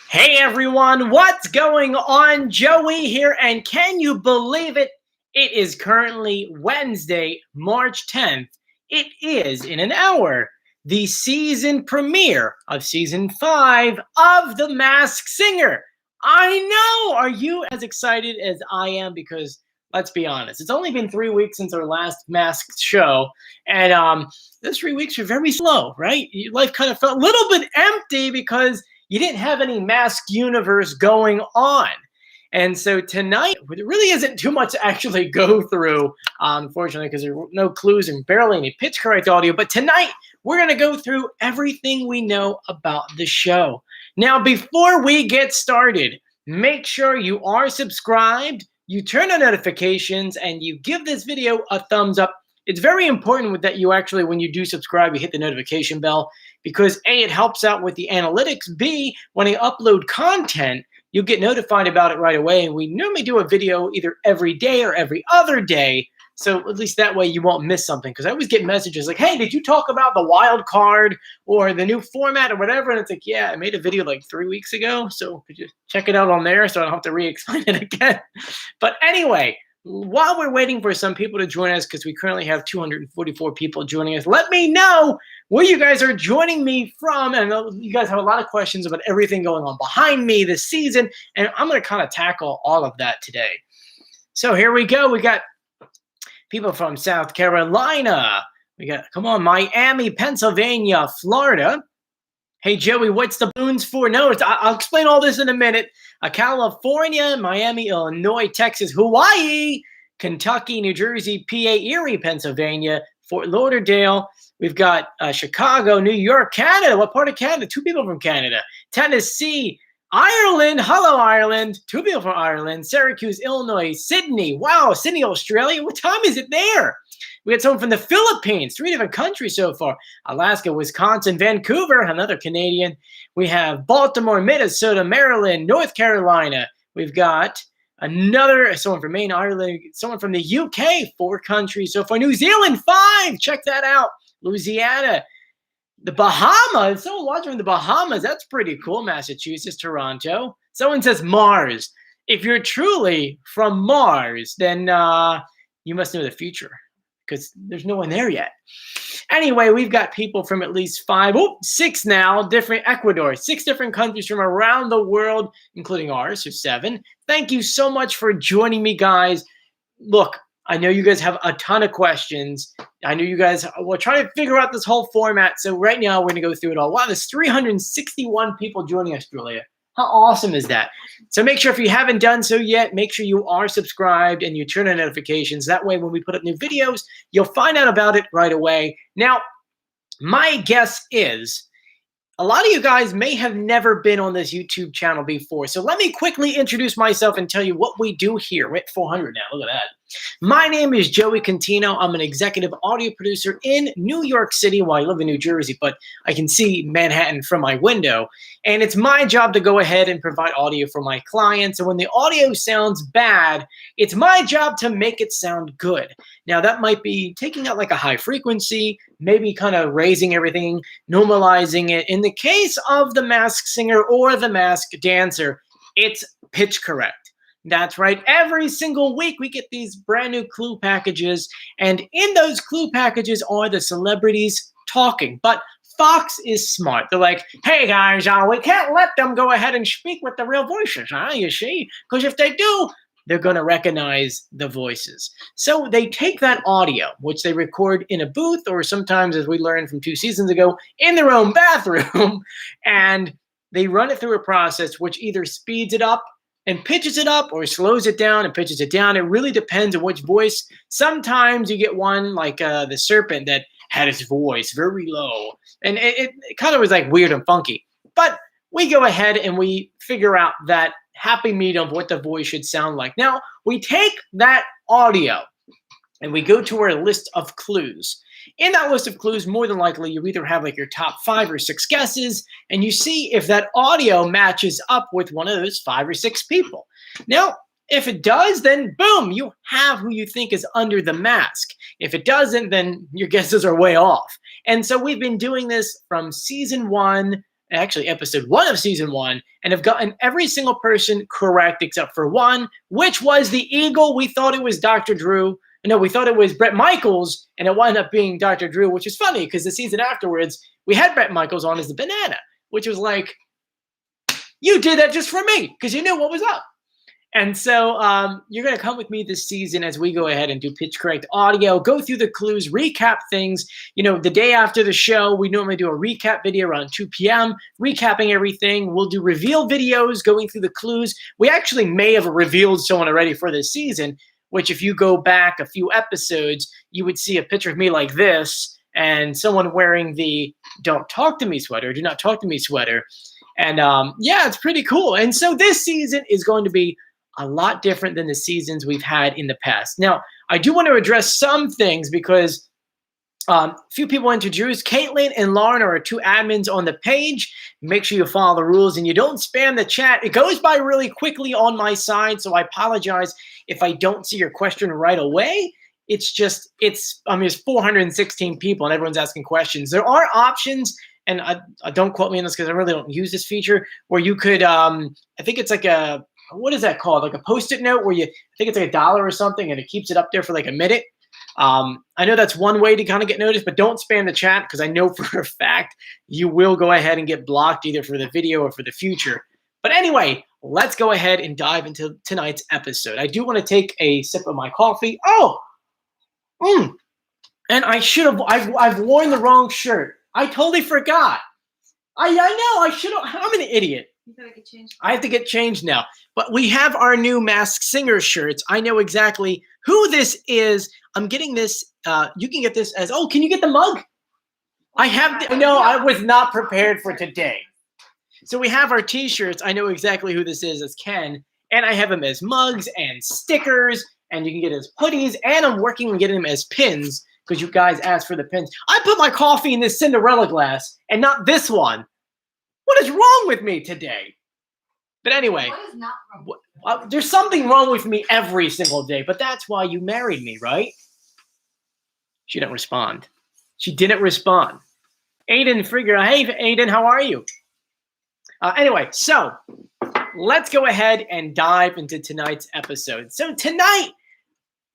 Hey everyone, what's going on? Joey here, and can you believe it? It is currently Wednesday, March 10th. It is in an hour the season premiere of season 5 of The Masked Singer. I know! Are you as excited as I am? Because let's be honest, it's only been 3 weeks since our last Masked show, and those 3 weeks are very slow, right? Life kind of felt a little bit empty because you didn't have any masked universe going on. And so tonight, there really isn't too much to actually go through, unfortunately, because there were no clues and barely any pitch correct audio. But tonight, we're going to go through everything we know about the show. Now, before we get started, make sure you are subscribed, you turn on notifications, and you give this video a thumbs up. It's very important that you actually, when you do subscribe, you hit the notification bell because A, it helps out with the analytics. B, when I upload content, you'll get notified about it right away. And we normally do a video either every day or every other day. So at least that way you won't miss something. Because I always get messages like, hey, did you talk about the wild card or the new format or whatever? And it's like, yeah, I made a video like 3 weeks ago. So could you check it out on there so I don't have to re-explain it again? But anyway, while we're waiting for some people to join us, because we currently have 244 people joining us, let me know where you guys are joining me from. And I know you guys have a lot of questions about everything going on behind me this season, and I'm going to kind of tackle all of that today. So here we go. We got people from South Carolina. We got, come on, Miami, Pennsylvania, Florida. Hey, Joey, what's the boons for? No, I'll explain all this in a minute. California, Miami, Illinois, Texas, Hawaii, Kentucky, New Jersey, PA, Erie, Pennsylvania, Fort Lauderdale. We've got Chicago, New York, Canada. What part of Canada? 2 people from Canada. Tennessee, Ireland. Hello, Ireland. 2 people from Ireland. Syracuse, Illinois, Sydney. Wow, Sydney, Australia. What time is it there? We got someone from the Philippines, 3 different countries so far. Alaska, Wisconsin, Vancouver, another Canadian. We have Baltimore, Minnesota, Maryland, North Carolina. We've got someone from Maine, Ireland, someone from the UK, 4 countries so far. New Zealand, 5. Check that out. Louisiana, the Bahamas. Someone watching from the Bahamas. That's pretty cool. Massachusetts, Toronto. Someone says Mars. If you're truly from Mars, then you must know the future, because there's no one there yet. Anyway, we've got people from at least 6 now, different Ecuador, 6 different countries from around the world, including ours, so 7. Thank you so much for joining me, guys. Look, I know you guys have a ton of questions. I know you guys will try to figure out this whole format. So right now, we're going to go through it all. Wow, there's 361 people joining us, Julia. How awesome is that? So make sure if you haven't done so yet, make sure you are subscribed and you turn on notifications. That way, when we put up new videos, you'll find out about it right away. Now, my guess is a lot of you guys may have never been on this YouTube channel before. So let me quickly introduce myself and tell you what we do here. We're at 400 now. Look at that. My name is Joey Contino. I'm an executive audio producer in New York City. Well, I live in New Jersey, but I can see Manhattan from my window. And it's my job to go ahead and provide audio for my clients. And when the audio sounds bad, it's my job to make it sound good. Now, that might be taking out like a high frequency, maybe kind of raising everything, normalizing it. In the case of the Masked Singer or the Masked Dancer, it's pitch correct. That's right. Every single week we get these brand new clue packages, and in those clue packages are the celebrities talking. But Fox is smart. They're like, hey guys, we can't let them go ahead and speak with the real voices, you see? Because if they do, they're going to recognize the voices. So they take that audio, which they record in a booth, or sometimes, as we learned from 2 seasons ago, in their own bathroom, and they run it through a process which either speeds it up and pitches it up or slows it down and pitches it down. It really depends on which voice. Sometimes you get one like the serpent that had his voice very low. And it kind of was like weird and funky. But we go ahead and we figure out that happy medium of what the voice should sound like. Now, we take that audio and we go to our list of clues. In that list of clues, more than likely, you either have like your top 5 or 6 guesses, and you see if that audio matches up with one of those 5 or 6 people. Now, if it does, then boom, you have who you think is under the mask. If it doesn't, then your guesses are way off. And so we've been doing this from season 1 actually episode 1 of season 1, and have gotten every single person correct except for one, which was the eagle. We thought it was Dr. Drew. No, we thought it was Bret Michaels, and it wound up being Dr. Drew, which is funny because the season afterwards, we had Bret Michaels on as the banana, which was like, you did that just for me because you knew what was up. And so you're going to come with me this season as we go ahead and do pitch correct audio, go through the clues, recap things. You know, the day after the show, we normally do a recap video around 2 p.m., recapping everything. We'll do reveal videos going through the clues. We actually may have revealed someone already for this season, which if you go back a few episodes, you would see a picture of me like this and someone wearing the "Don't Talk to Me" sweater, "Do Not Talk to Me" sweater. And yeah, it's pretty cool. And so this season is going to be a lot different than the seasons we've had in the past. Now, I do want to address some things because a few people introduced. Caitlin and Lauren are our 2 admins on the page. Make sure you follow the rules and you don't spam the chat. It goes by really quickly on my side, so I apologize if I don't see your question right away. It's just, there's 416 people and everyone's asking questions. There are options, and I don't quote me on this because I really don't use this feature, where you could, I think it's like a, what is that called? Like a Post-it note where I think it's like $1 or something and it keeps it up there for like a minute. I know that's one way to kind of get noticed, but don't spam the chat because I know for a fact you will go ahead and get blocked either for the video or for the future. But anyway, let's go ahead and dive into tonight's episode. I do want to take a sip of my coffee. And I should have, I've worn the wrong shirt. I totally forgot. I know, I should have, I'm an idiot. You gotta get changed. I have to get changed now. But we have our new Masked Singer shirts. I know exactly who this is. I'm getting this. You can get this as, oh, can you get the mug? No, I was not prepared for today. So we have our t-shirts. I know exactly who this is as Ken. And I have them as mugs and stickers. And you can get it as hoodies. And I'm working on getting them as pins because you guys asked for the pins. I put my coffee in this Cinderella glass and not this one. What is wrong with me today? But anyway, What is not wrong? there's something wrong with me every single day, but that's why you married me, right? She didn't respond. She didn't respond. Aiden Frigger, hey, Aiden, how are you? Anyway, so let's go ahead and dive into tonight's episode. So tonight,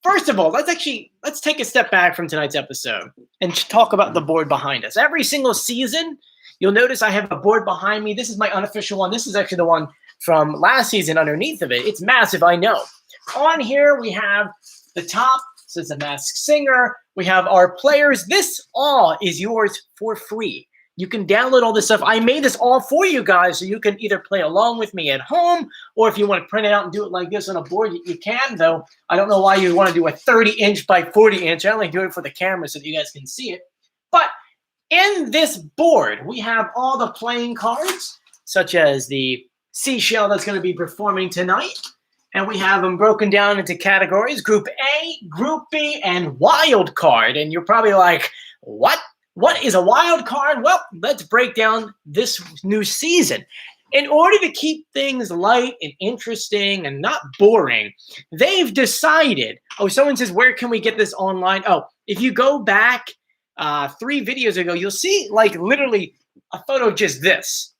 first of all, let's take a step back from tonight's episode and talk about the board behind us. Every single season, you'll notice I have a board behind me. This is my unofficial one. This is actually the one from last season underneath of it. It's massive, I know. On here, we have the top. So it's a Masked Singer. We have our players. This all is yours for free. You can download all this stuff. I made this all for you guys so you can either play along with me at home, or if you want to print it out and do it like this on a board, you can, though. I don't know why you want to do a 30-inch by 40-inch. I only do it for the camera so that you guys can see it. But in this board, we have all the playing cards, such as the Seashell that's going to be performing tonight. And we have them broken down into categories, Group A, Group B, and Wild Card. And you're probably like, what? What is a wild card? Well, let's break down this new season. In order to keep things light and interesting and not boring, they've decided, oh, someone says, where can we get this online? Oh, if you go back 3 videos ago, you'll see like literally a photo of just this.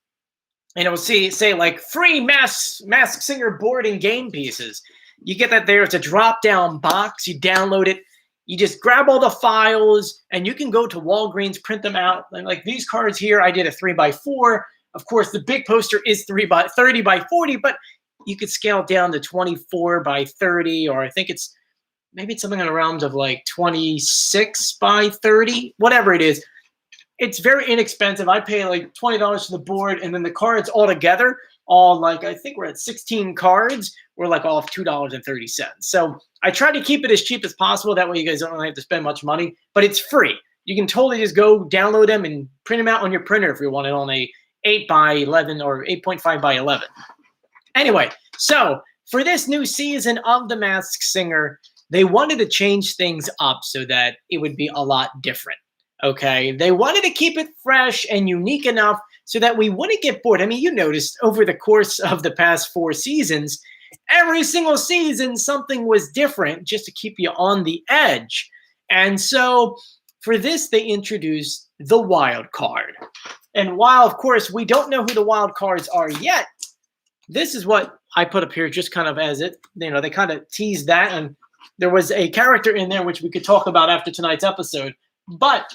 And it'll say like free Masked Singer board and game pieces. You get that there. It's a drop-down box. You download it. You just grab all the files, and you can go to Walgreens, print them out. Like these cards here, I did a 3x4. Of course, the big poster is 30 by 40, but you could scale it down to 24 by 30, or I think maybe it's something in the realms of like 26 by 30, whatever it is. It's very inexpensive. I pay like $20 for the board, and then the cards all together, I think we're at 16 cards. We're like all of $2.30. So I try to keep it as cheap as possible. That way you guys don't really have to spend much money, but it's free. You can totally just go download them and print them out on your printer if you want it on a 8 by 11 or 8.5 by 11. Anyway, so for this new season of The Masked Singer, they wanted to change things up so that it would be a lot different. Okay, they wanted to keep it fresh and unique enough so that we wouldn't get bored. I mean, you noticed over the course of the past 4 seasons, every single season, something was different just to keep you on the edge. And so for this, they introduced the wild card. And while, of course, we don't know who the wild cards are yet, this is what I put up here just kind of as it, they kind of teased that. And there was a character in there which we could talk about after tonight's episode. But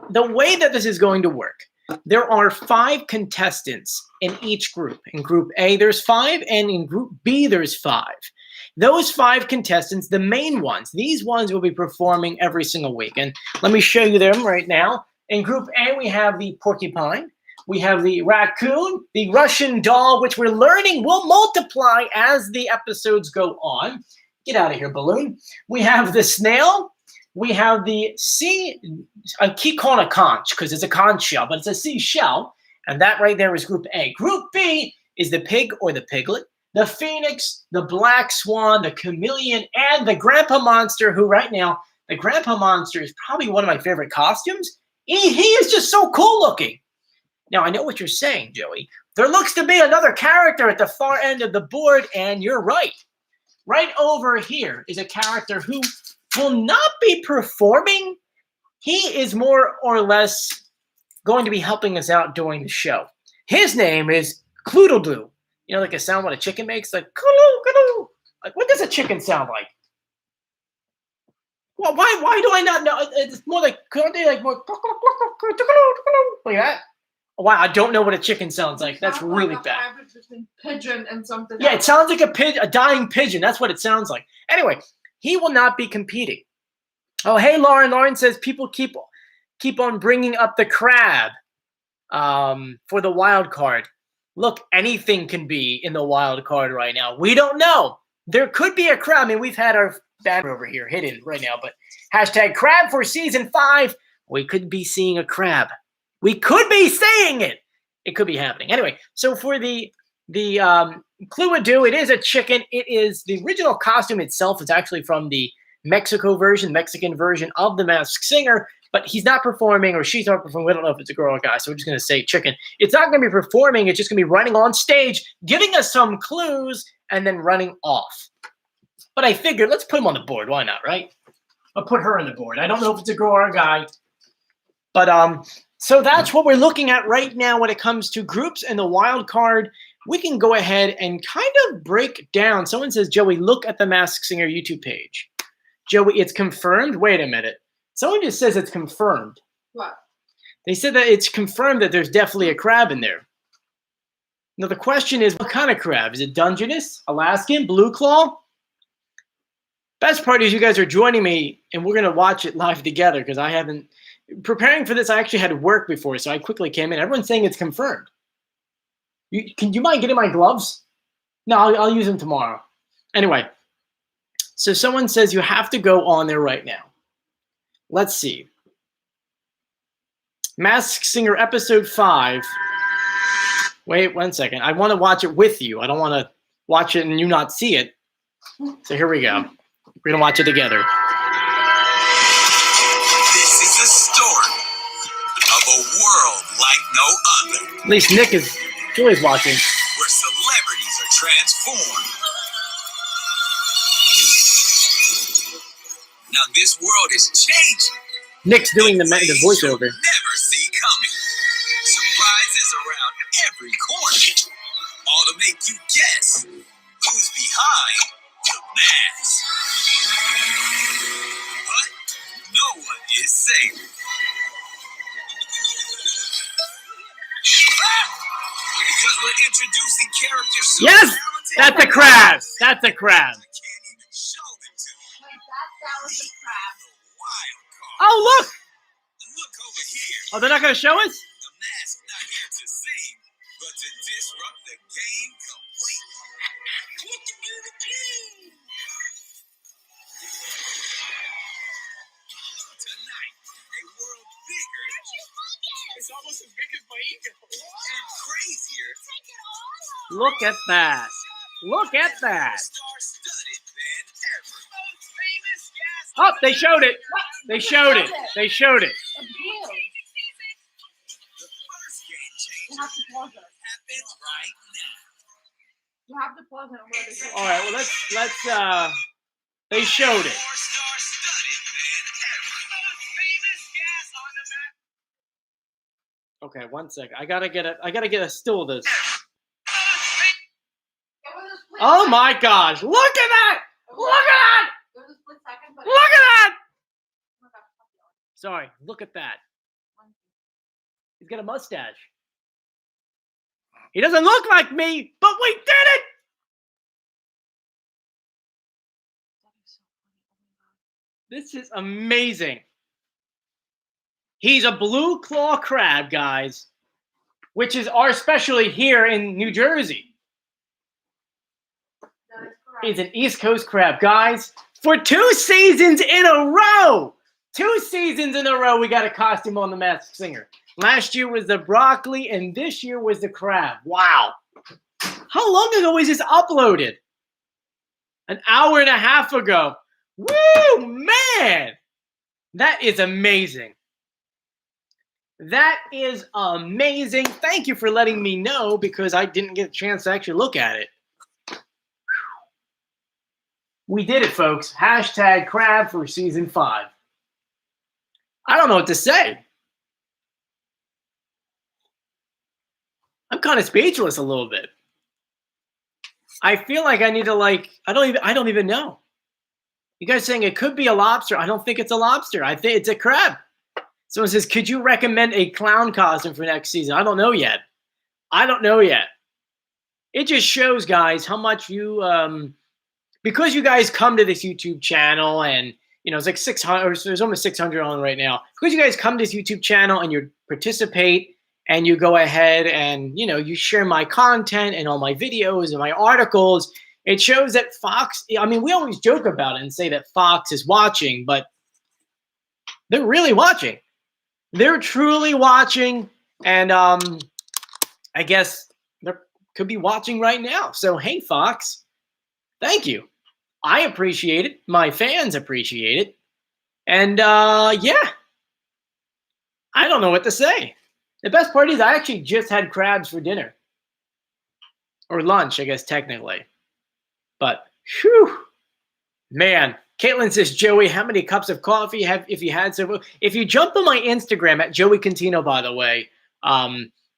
the way that this is going to work, there are 5 contestants in each group. In Group A, there's 5, and in Group B, there's 5. Those 5 contestants, the main ones, these ones will be performing every single week. And let me show you them right now. In Group A, we have the porcupine. We have the raccoon, the Russian doll, which we're learning will multiply as the episodes go on. Get out of here, balloon. We have the snail. We have the I keep calling it a conch because it's a conch shell, but it's a seashell. And that right there is Group A. Group B is the pig or the piglet, the phoenix, the black swan, the chameleon, and the grandpa monster, who right now, the grandpa monster is probably one of my favorite costumes. He is just so cool looking. Now, I know what you're saying, Joey. There looks to be another character at the far end of the board, and you're right. Right over here is a character who will not be performing. He is more or less going to be helping us out during the show. His name is Cloodledoo. You know, like a sound what a chicken makes? Like, cloodle. Like, what does a chicken sound like? Well, why do I not know? It's more like, couldn't they like more like that? Wow, I don't know what a chicken sounds like. That's really like bad. Between pigeon and something. Yeah, it sounds like a dying pigeon. That's what it sounds like. Anyway, he will not be competing. Oh, hey, Lauren. Lauren says people keep on bringing up the crab for the wild card. Look, anything can be in the wild card right now. We don't know. There could be a crab. I mean, we've had our banner over here hidden right now, but hashtag crab for season 5. We could be seeing a crab. We could be saying it. It could be happening. Anyway, so for the Cloodledoo, it is a chicken. It is the original costume itself is actually from the Mexican version of The Masked Singer, but he's not performing or she's not performing. We don't know if it's a girl or a guy, so we're just going to say chicken. It's not going to be performing. It's just going to be running on stage, giving us some clues, and then running off. But I figured let's put him on the board. Why not, right? I'll put her on the board. I don't know if it's a girl or a guy, but so that's what we're looking at right now when it comes to groups and the wild card. We can go ahead and kind of break down. Someone says, Joey, look at the Masked Singer YouTube page. Joey, it's confirmed? Wait a minute. Someone just says it's confirmed. What? They said that it's confirmed that there's definitely a crab in there. Now, the question is, what kind of crab? Is it Dungeness, Alaskan, Blue Claw? Best part is you guys are joining me, and we're going to watch it live together because I haven't. Preparing for this, I actually had work before, so I quickly came in. Everyone's saying it's confirmed. Can you mind getting my gloves? No, I'll use them tomorrow. Anyway, so someone says you have to go on there right now. Let's see. Masked Singer episode 5. Wait 1 second. I want to watch it with you. I don't want to watch it and you not see it. So here we go. We're going to watch it together. World like no other. At least Julie's watching. Where celebrities are transformed. Now this world is changing. Nick's doing the voiceover. Never see coming. Surprises around every corner. All to make you guess who's behind the mask. But no one is safe. Because we're introducing characters so yes, talented. That's a crab. That's a crab. I can't even show them to you. That was a crab. Wild card. Oh, look. Look over here. Oh, they're not going to show us? The mask not here to sing, but to disrupt the game completely. Tonight, a world bigger. It's almost as big as my ego. And crazier. Look at that. Look at that. Star-studded than ever. Most famous guest. Oh, they showed it. They showed it. They showed it. A blue. The first game You changer have to pause it. happens right now. You have to pause it. Where they say. All right, well, let's they showed it. More star-studded than ever. Most famous guest on the map. Okay, 1 second. I gotta get a still of this. It was a split Oh second. my gosh! Look at that! Look at that! It was a split second, but Look at that! Oh my God. Sorry, look at that. He's got a mustache. He doesn't look like me, but we did it! This is amazing. He's a blue claw crab, guys, which is our specialty here in New Jersey. That is correct. He's an East Coast crab, guys. For 2 seasons in a row, 2 seasons in a row, we got a costume on The Masked Singer. Last year was the broccoli, and this year was the crab. Wow. How long ago was this uploaded? An hour and a half ago. Woo, man. That is amazing. That is amazing. Thank you for letting me know because I didn't get a chance to actually look at it. We did it, folks. Hashtag crab for season 5. I don't know what to say. I'm kind of speechless a little bit. I feel like I need to I don't even know. You guys saying it could be a lobster. I don't think it's a lobster. I think it's a crab. Someone says, could you recommend a clown costume for next season? I don't know yet. I don't know yet. It just shows, guys, how much you, because you guys come to this YouTube channel and, you know, it's like 600, there's almost 600 on right now. Because you guys come to this YouTube channel and you participate and you go ahead and, you know, you share my content and all my videos and my articles, it shows that Fox, I mean, we always joke about it and say that Fox is watching, but they're really watching. They're truly watching, and I guess they could be watching right now. So, hey, Fox, thank you. I appreciate it. My fans appreciate it. And, yeah, I don't know what to say. The best part is I actually just had crabs for dinner. Or lunch, I guess, technically. But, whew, man. Caitlin says, Joey, how many cups of coffee have if you had so? If you jump on my Instagram at Joey Contino, by the way,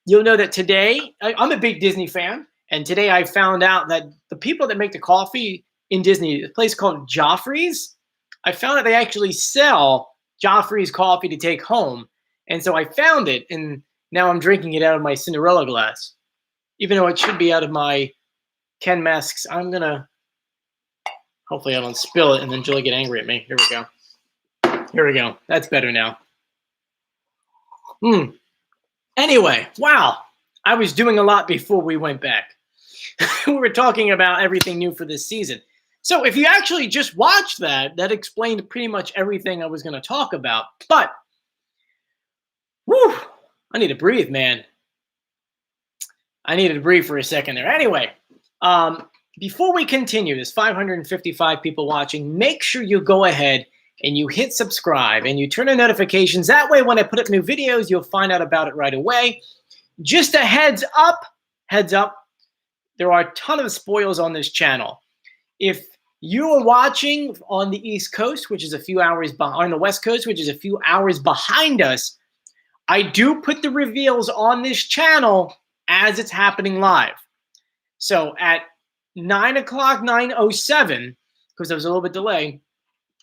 you'll know that today I'm a big Disney fan, and today I found out that the people that make the coffee in Disney, a place called Joffrey's, I found that they actually sell Joffrey's coffee to take home, and so I found it, and now I'm drinking it out of my Cinderella glass, even though it should be out of my Ken Masks. I'm gonna. Hopefully I don't spill it and then Julie get angry at me. Here we go. Here we go. That's better now. Anyway, wow. I was doing a lot before we went back. We were talking about everything new for this season. So if you actually just watched that, that explained pretty much everything I was going to talk about. But, whew, I need to breathe, man. I needed to breathe for a second there. Anyway, before we continue, there's 555 people watching. Make sure you go ahead and you hit subscribe and you turn on notifications. That way, when I put up new videos, you'll find out about it right away. Just a heads up, there are a ton of spoils on this channel. If you are watching on the East Coast, which is a few hours behind, on the West Coast, which is a few hours behind us, I do put the reveals on this channel as it's happening live. So at 9 o'clock, 9:07, because there was a little bit delay,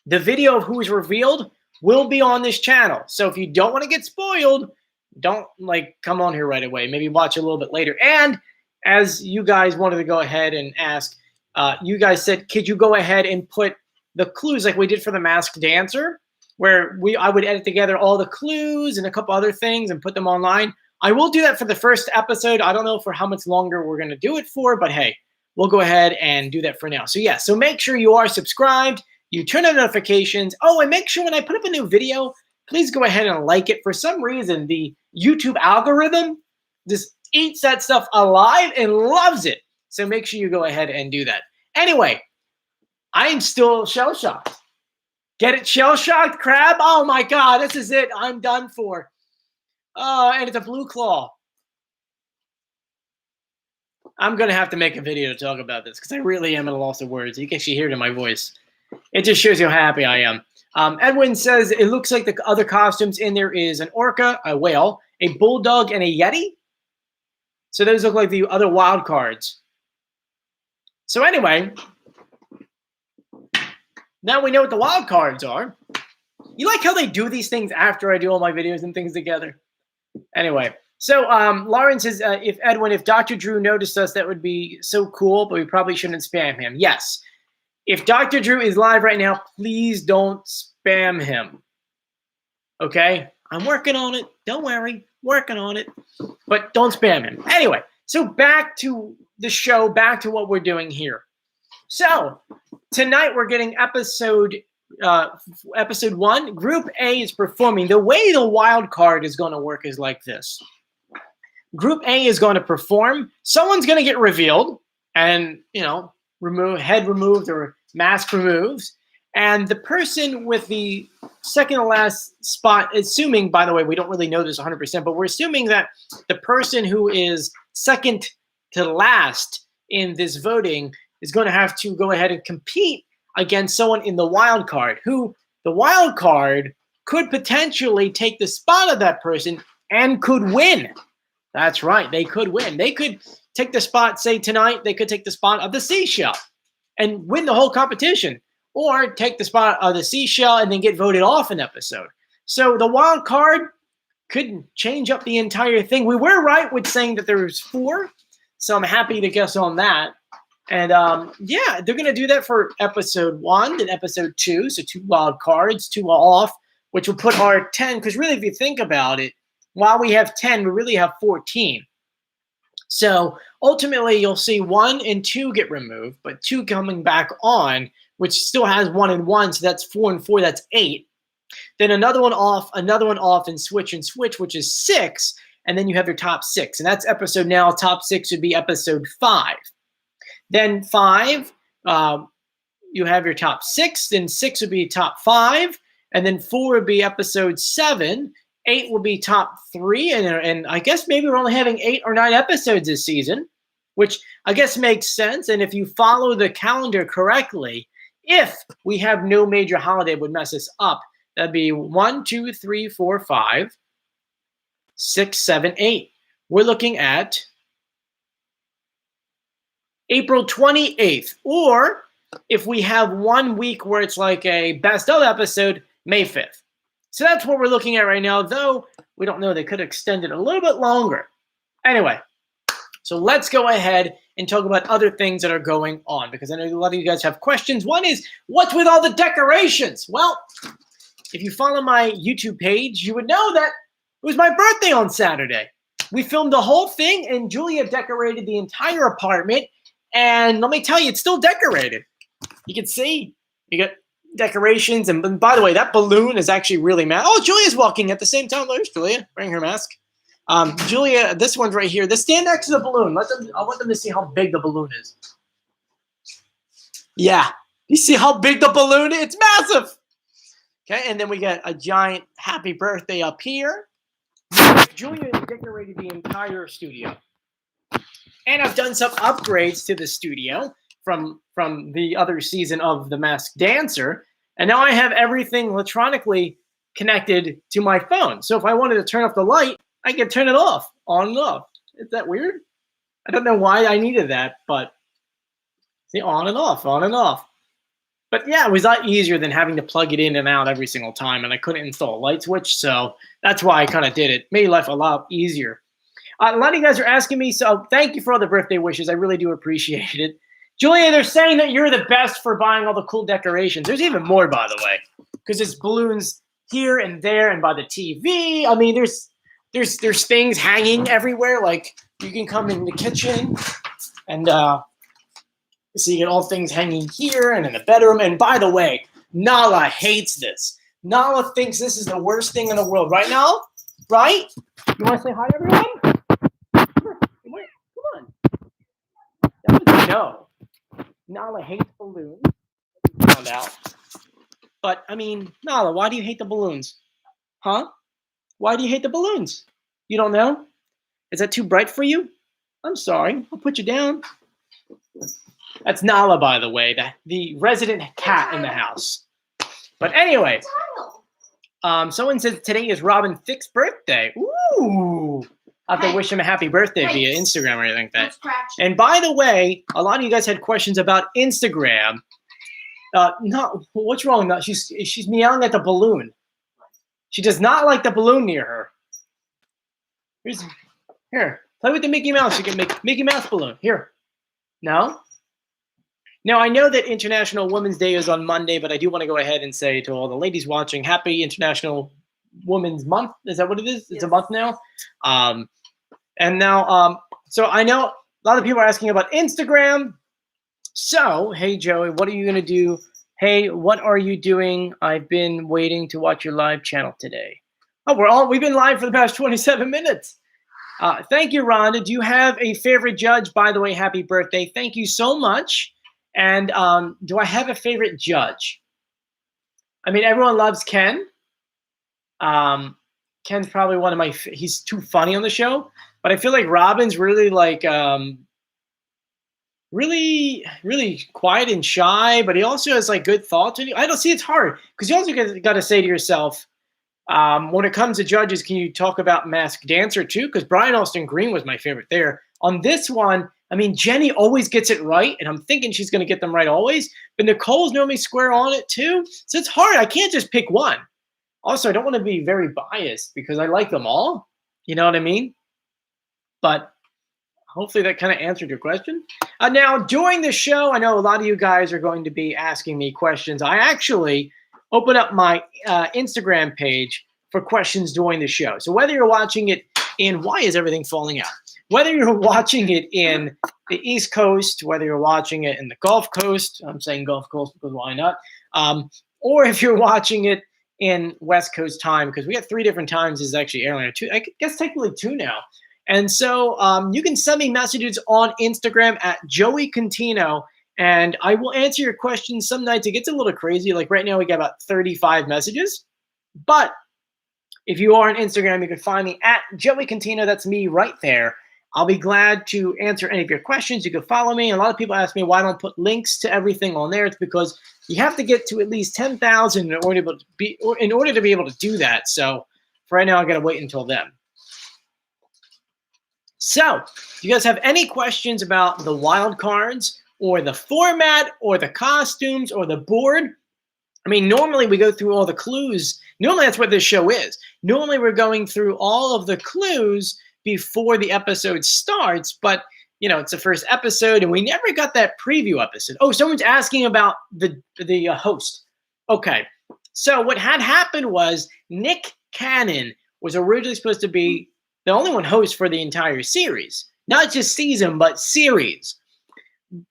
the video of who is revealed will be on this channel. So if you don't want to get spoiled, don't come on here right away. Maybe watch a little bit later. And as you guys wanted to go ahead and ask, you guys said, could you go ahead and put the clues like we did for the Masked Dancer, where I would edit together all the clues and a couple other things and put them online. I will do that for the first episode. I don't know for how much longer we're going to do it for, but hey, we'll go ahead and do that for now. So yeah, so make sure you are subscribed, you turn on notifications. Oh, and make sure when I put up a new video, please go ahead and like it. For some reason, the YouTube algorithm just eats that stuff alive and loves it. So make sure you go ahead and do that. Anyway, I am still shell-shocked. Get it? Shell-shocked crab? Oh my God, this is it. I'm done for. And it's a blue claw. I'm going to have to make a video to talk about this because I really am at a loss of words. You can actually hear it in my voice. It just shows you how happy I am. Edwin says, it looks like the other costumes in there is an orca, a whale, a bulldog, and a yeti. So those look like the other wild cards. So anyway, now we know what the wild cards are. You like how they do these things after I do all my videos and things together? Anyway, so Lauren says, if Dr. Drew noticed us, that would be so cool, but we probably shouldn't spam him. Yes. If Dr. Drew is live right now, please don't spam him. Okay? I'm working on it. Don't worry. Working on it. But don't spam him. Anyway, so back to the show, back to what we're doing here. So tonight we're getting episode 1. Group A is performing. The way the wild card is going to work is like this. Group A is going to perform. Someone's going to get revealed and, head removed or mask removed. And the person with the second to last spot, assuming, by the way, we don't really know this 100%, but we're assuming that the person who is second to last in this voting is going to have to go ahead and compete against someone in the wild card, who the wild card could potentially take the spot of that person and could win. That's right. They could win. They could take the spot, say tonight, they could take the spot of the Seashell and win the whole competition, or take the spot of the Seashell and then get voted off an episode. So the wild card could change up the entire thing. We were right with saying that there was 4, so I'm happy to guess on that. And yeah, they're going to do that for episode 1 and episode 2. So 2 wild cards, 2 off, which will put our 10. Because really, if you think about it, while we have 10, we really have 14. So ultimately, you'll see 1 and 2 get removed, but 2 coming back on, which still has 1 and 1. So that's 4 and 4. That's 8. Then another one off, and switch, which is 6. And then you have your top 6. And that's episode now. Top 6 would be episode 5. Then 5, you have your top 6. Then 6 would be top 5. And then 4 would be episode 7. 8 will be top 3. And I guess maybe we're only having 8 or 9 episodes this season, which I guess makes sense. And if you follow the calendar correctly, if we have no major holiday would mess us up, that'd be 1, 2, 3, 4, 5, 6, 7, 8. We're looking at April 28th, or if we have 1 week where it's like a best of episode, May 5th. So that's what we're looking at right now, though we don't know. They could extend it a little bit longer. Anyway, so let's go ahead and talk about other things that are going on, because I know a lot of you guys have questions. One is, what's with all the decorations? Well, if you follow my YouTube page, you would know that it was my birthday on Saturday. We filmed the whole thing, and Julia decorated the entire apartment. And let me tell you, it's still decorated. You can see you got decorations. And by the way, that balloon is actually really mad. Oh, Julia's walking at the same time. There's Julia wearing her mask. Julia, this one's right here. They stand next to the balloon. I want them to see how big the balloon is. Yeah. You see how big the balloon is? It's massive. Okay, and then we got a giant happy birthday up here. Julia decorated the entire studio. And I've done some upgrades to the studio from the other season of The Masked Dancer. And now I have everything electronically connected to my phone. So if I wanted to turn off the light, I can turn it off, on and off. Is that weird? I don't know why I needed that, but see, on and off, on and off. But yeah, it was a lot easier than having to plug it in and out every single time. And I couldn't install a light switch, so that's why I kind of did it. Made life a lot easier. A lot of you guys are asking me, so thank you for all the birthday wishes. I really do appreciate it. Julia, they're saying that you're the best for buying all the cool decorations. There's even more, by the way, because there's balloons here and there and by the TV. I mean, there's things hanging everywhere. Like you can come in the kitchen and so you get all things hanging here and in the bedroom. And by the way, Nala hates this. Nala thinks this is the worst thing in the world. Right, Nala? Right? You want to say hi, everyone? Come on. That was a no. Nala hates balloons. We found out. But, I mean, Nala, why do you hate the balloons? Huh? Why do you hate the balloons? You don't know? Is that too bright for you? I'm sorry. I'll put you down. That's Nala, by the way, the resident cat in the house. But anyway, someone says today is Robin Thicke's birthday. Ooh, Ooh. I'll have to Hey. wish him a happy birthday Hey. via Instagram or anything like Don't that. scratch. And by the way, a lot of you guys had questions about Instagram. No, what's wrong? No, she's meowing at the balloon. She does not like the balloon near her. Here, play with the Mickey Mouse. You can make Mickey Mouse balloon. Here. No? Now, I know that International Women's Day is on Monday, but I do want to go ahead and say to all the ladies watching, happy International Women's Month. Is that what it is? It's a month now. And now, so I know a lot of people are asking about Instagram. So, hey, Joey, what are you going to do? Hey, what are you doing? I've been waiting to watch your live channel today. Oh, we've been live for the past 27 minutes. Thank you, Rhonda. Do you have a favorite judge? By the way, happy birthday. Thank you so much. And do I have a favorite judge? I mean, everyone loves Ken. Ken's probably one of my, he's too funny on the show. But I feel like Robin's really like, really quiet and shy. But he also has like good thoughts. And I don't see it's hard because you also got to say to yourself, when it comes to judges, can you talk about Masked Dancer too? Because Brian Austin Green was my favorite there. On this one, I mean, Jenny always gets it right, and I'm thinking she's going to get them right always. But Nicole's normally square on it too. So it's hard. I can't just pick one. Also, I don't want to be very biased because I like them all. You know what I mean? But hopefully that kind of answered your question. Now, during the show, I know a lot of you guys are going to be asking me questions. I actually open up my Instagram page for questions during the show. So whether you're watching it in, why is everything falling out? Whether you're watching it in the East Coast, whether you're watching it in the Gulf Coast, I'm saying Gulf Coast because why not? Or if you're watching it in West Coast time, because we have 3 different times is actually airline, two, I guess technically 2 now. And so you can send me messages on Instagram at Joey Contino, and I will answer your questions. Some nights it gets a little crazy. Like right now we got about 35 messages. But if you are on Instagram, you can find me at Joey Contino. That's me right there. I'll be glad to answer any of your questions. You can follow me. A lot of people ask me why I don't put links to everything on there. It's because you have to get to at least 10,000 in order to be able to do that. So for right now, I got to wait until then. So if you guys have any questions about the wild cards or the format or the costumes or the board, I mean, normally we go through all the clues. Normally that's what this show is. Normally we're going through all of the clues before the episode starts, but you know, it's the first episode and we never got that preview episode. Oh, someone's asking about the host. Okay, so what had happened was Nick Cannon was originally supposed to be the only one host for the entire series, not just season, but series.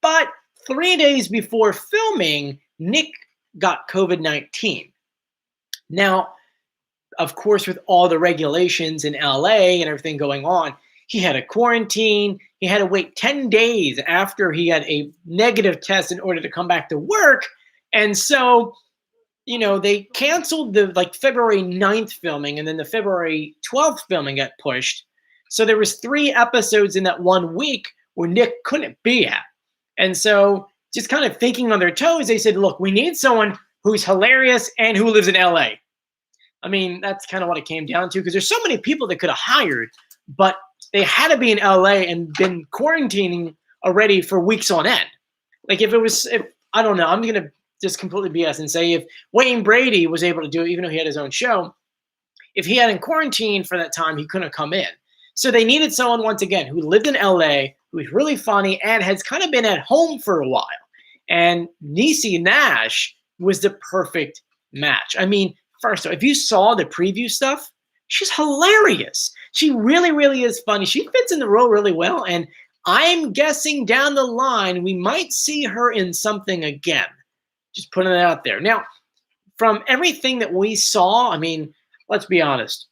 But 3 days before filming, Nick got COVID-19. Now, of course, with all the regulations in LA and everything going on, he had a quarantine. He had to wait 10 days after he had a negative test in order to come back to work. And so, you know, they canceled the February 9th filming, and then the February 12th filming got pushed. So there was 3 episodes in that 1 week where Nick couldn't be at. And so just kind of thinking on their toes, they said, look, we need someone who's hilarious and who lives in LA. I mean, that's kind of what it came down to because there's so many people they could have hired, but they had to be in LA and been quarantining already for weeks on end. Like if I don't know, I'm going to just completely BS and say if Wayne Brady was able to do it, even though he had his own show, if he had in quarantine for that time, he couldn't come in. So they needed someone, once again, who lived in LA, who was really funny and has kind of been at home for a while. And Niecy Nash was the perfect match. I mean, first of all, if you saw the preview stuff, she's hilarious. She really, really is funny. She fits in the role really well. And I'm guessing down the line, we might see her in something again. Just putting it out there. Now, from everything that we saw, I mean, let's be honest.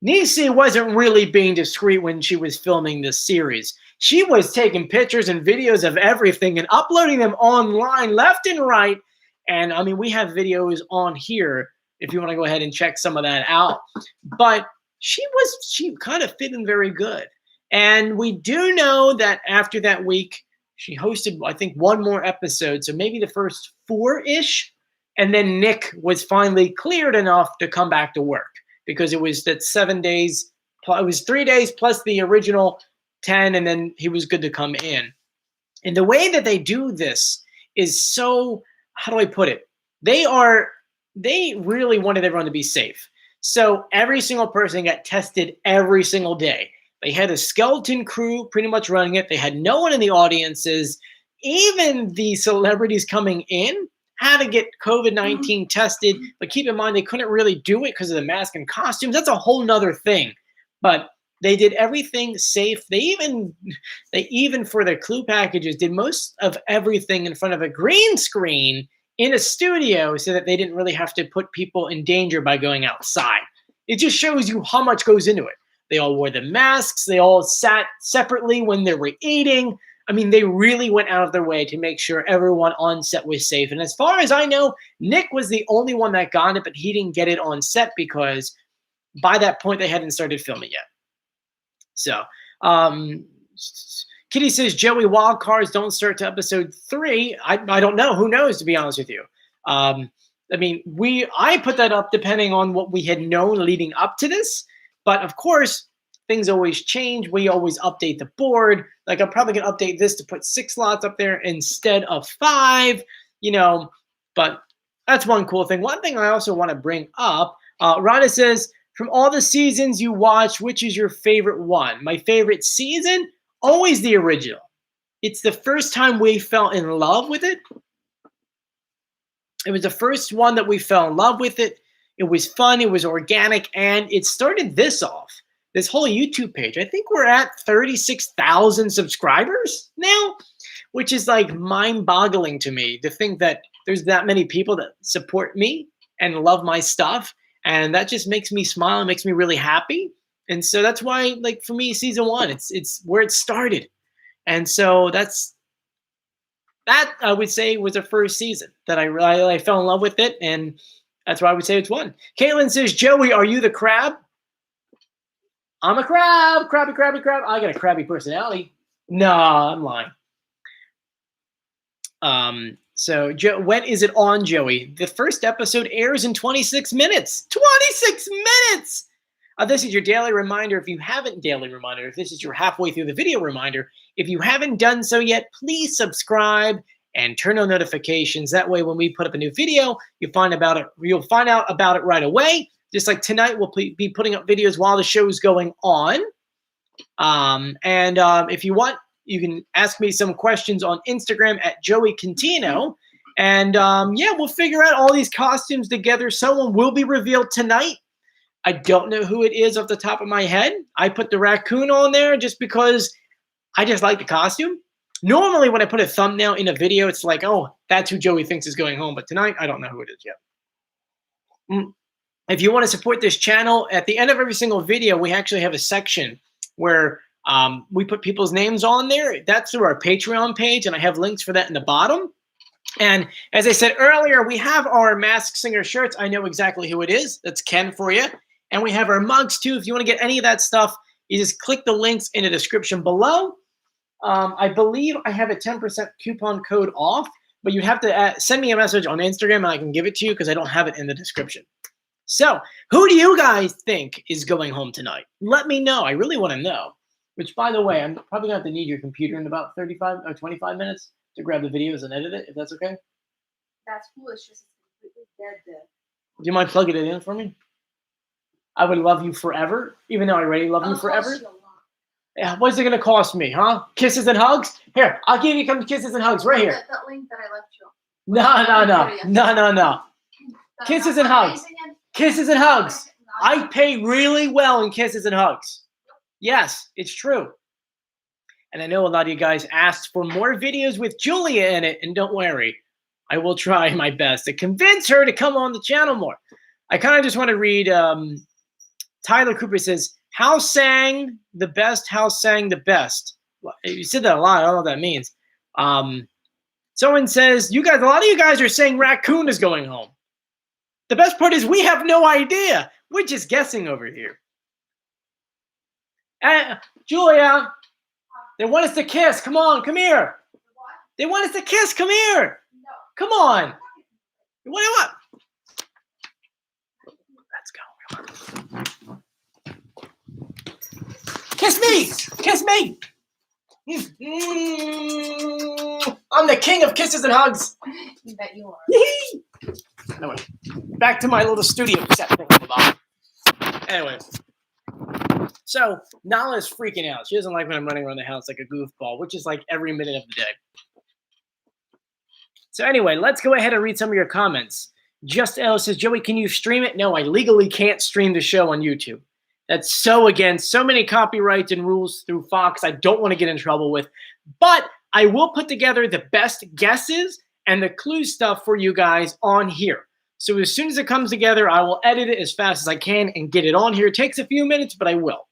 Niecy wasn't really being discreet when she was filming this series. She was taking pictures and videos of everything and uploading them online left and right. And I mean, we have videos on here if you want to go ahead and check some of that out. But she kind of fit in very good. And we do know that after that week, she hosted, I think, 1 more episode. So maybe the first 4-ish. And then Nick was finally cleared enough to come back to work because it was that 7 days It was 3 days plus the original 10, and then he was good to come in. And the way that they do this is so, how do I put it? They really wanted everyone to be safe. So every single person got tested every single day. They had a skeleton crew pretty much running it. They had no one in the audiences. Even the celebrities coming in had to get COVID-19 tested. But keep in mind, they couldn't really do it because of the mask and costumes. That's a whole nother thing. But they did everything safe. They even for their clue packages did most of everything in front of a green screen in a studio so that they didn't really have to put people in danger by going outside. It just shows you how much goes into it. They all wore the masks. They all sat separately when they were eating. I mean, they really went out of their way to make sure everyone on set was safe. And as far as I know, Nick was the only one that got it, but he didn't get it on set because by that point they hadn't started filming yet. So, Kitty says, Joey, wild cards don't start to episode 3. I don't know. Who knows, to be honest with you. I mean, I put that up depending on what we had known leading up to this. But of course, things always change. We always update the board. Like, I'm probably going to update this to put 6 slots up there instead of 5, but that's one cool thing. One thing I also want to bring up, Rhonda says, from all the seasons you watch, which is your favorite one? My favorite season? Always the original. It's the first time we fell in love with it. It was the first one that we fell in love with it. It was fun. It was organic. And it started this off. This whole YouTube page. I think we're at 36,000 subscribers now, which is like mind-boggling to me to think that there's that many people that support me and love my stuff. And that just makes me smile and makes me really happy. And so that's why, like, for me, season 1, it's where it started. And so that I would say was the first season that I fell in love with it. And that's why I would say it's 1. Caitlin says, Joey, are you the crab? I'm a crab. Crabby, crabby, crab. I got a crabby personality. No, I'm lying. So, when is it on, Joey? The first episode airs in 26 minutes. 26 minutes! This is your daily reminder. If you haven't daily reminder, if this is your halfway through the video reminder, if you haven't done so yet, please subscribe and turn on notifications. That way, when we put up a new video, you'll find out about it right away. Just like tonight, we'll be putting up videos while the show's going on. If you want, you can ask me some questions on Instagram at Joey Contino. And yeah, we'll figure out all these costumes together. Someone will be revealed tonight. I don't know who it is off the top of my head. I put the raccoon on there just because I just like the costume. Normally, when I put a thumbnail in a video, it's like, oh, that's who Joey thinks is going home. But tonight, I don't know who it is yet. If you want to support this channel, at the end of every single video, we actually have a section where we put people's names on there. That's through our Patreon page, and I have links for that in the bottom. And as I said earlier, we have our Masked Singer shirts. I know exactly who it is. That's Ken for you. And we have our mugs, too. If you want to get any of that stuff, you just click the links in the description below. I believe I have a 10% coupon code off, but you'd have to send me a message on Instagram, and I can give it to you because I don't have it in the description. So, who do you guys think is going home tonight? Let me know. I really want to know. Which, by the way, I'm probably going to have to need your computer in about 35 or 25 minutes to grab the videos and edit it, if that's okay. That's foolish. It's completely dead there. Do you mind plugging it in for me? I would love you forever, even though I already love you forever. Yeah, what's it going to cost me, huh? Kisses and hugs? Here, I'll give you some kisses and hugs right here. That link that I left you. No. Kisses and hugs. Kisses and hugs. I pay really well in kisses and hugs. Yes, it's true. And I know a lot of you guys asked for more videos with Julia in it, and don't worry, I will try my best to convince her to come on the channel more. I kind of just want to read, Tyler Cooper says, how sang the best, how sang the best? You said that a lot, I don't know what that means. Someone says, a lot of you guys are saying Raccoon is going home. The best part is we have no idea. We're just guessing over here. Julia, they want us to kiss. Come on, come here. What? They want us to kiss. Come here. No. Come on. What do you want? Let's go. Kiss me! Kiss me! I'm the king of kisses and hugs. You bet you are. Anyway, back to my little studio set thing. Anyway, so Nala's freaking out. She doesn't like when I'm running around the house like a goofball, which is like every minute of the day. So anyway, let's go ahead and read some of your comments. Just L says, Joey, can you stream it? No, I legally can't stream the show on YouTube. That's so against so many copyrights and rules through Fox I don't want to get in trouble with. But I will put together the best guesses and the clue stuff for you guys on here. So as soon as it comes together, I will edit it as fast as I can and get it on here. It takes a few minutes, but I will.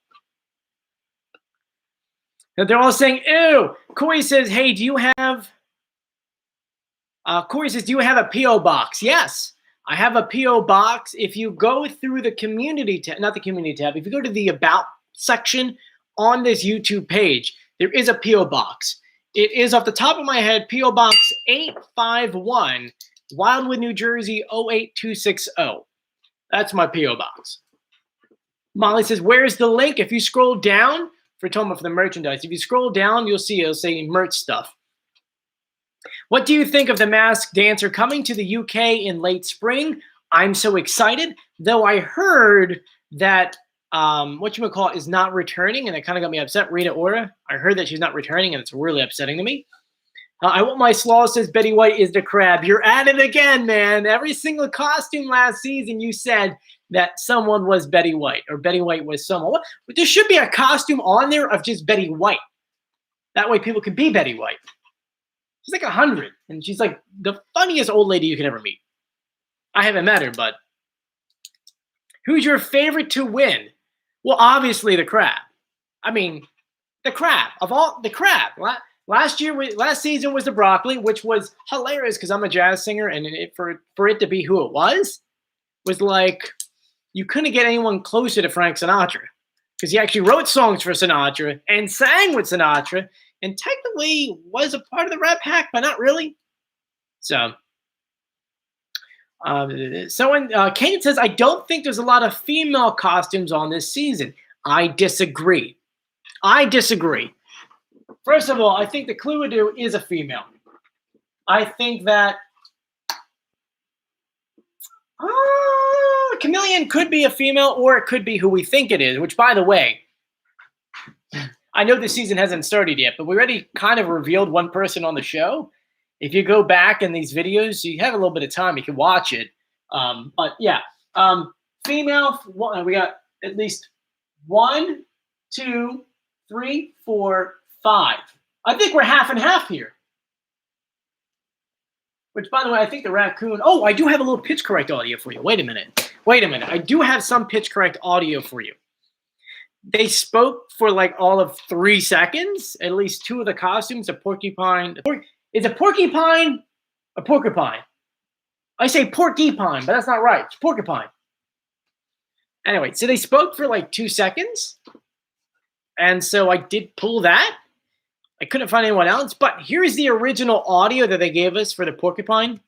And they're all saying, ew. Corey says, hey, do you have... Corey says, do you have a P.O. box? Yes, I have a P.O. box. If you go through the community tab, not the community tab, if you go to the About section on this YouTube page, there is a P.O. box. It is off the top of my head, P.O. Box 851, Wildwood, New Jersey, 08260. That's my P.O. box. Molly says, where's the link? If you scroll down, for the merchandise, if you scroll down, you'll see it'll say merch stuff. What do you think of The Masked Dancer coming to the UK in late spring? I'm so excited, though I heard that whatchamacallit is not returning, and it kind of got me upset. Rita Ora, I heard that she's not returning, and it's really upsetting to me. I want my slaw, says Betty White is the crab. You're at it again, man. Every single costume last season you said that someone was Betty White, or Betty White was someone. What? There should be a costume on there of just Betty White. That way people can be Betty White. She's like 100, and she's like the funniest old lady you could ever meet. I haven't met her, but who's your favorite to win? Well, obviously the crab. I mean, the crab of all the crab. Last season was the broccoli, which was hilarious because I'm a jazz singer, and for it to be who it was like you couldn't get anyone closer to Frank Sinatra because he actually wrote songs for Sinatra and sang with Sinatra. And technically was a part of the Rat Pack, but not really. So, Kane says, I don't think there's a lot of female costumes on this season. I disagree. First of all, I think the Cluedo is a female. I think that Chameleon could be a female, or it could be who we think it is, which, by the way, I know the season hasn't started yet, but we already kind of revealed one person on the show. If you go back in these videos, you have a little bit of time. You can watch it. But yeah, female, we got at least 1, 2, 3, 4, 5. I think we're half and half here. Which, by the way, I think the Raccoon. Oh, I do have a little pitch correct audio for you. Wait a minute. I do have some pitch correct audio for you. They spoke for like all of 3 seconds. At least 2 of the costumes. A porcupine. Is a porcupine a porcupine? I say porcupine, but that's not right. It's porcupine. Anyway, so they spoke for like 2 seconds. And so I did pull that. I couldn't find anyone else. But here's the original audio that they gave us for the porcupine. Think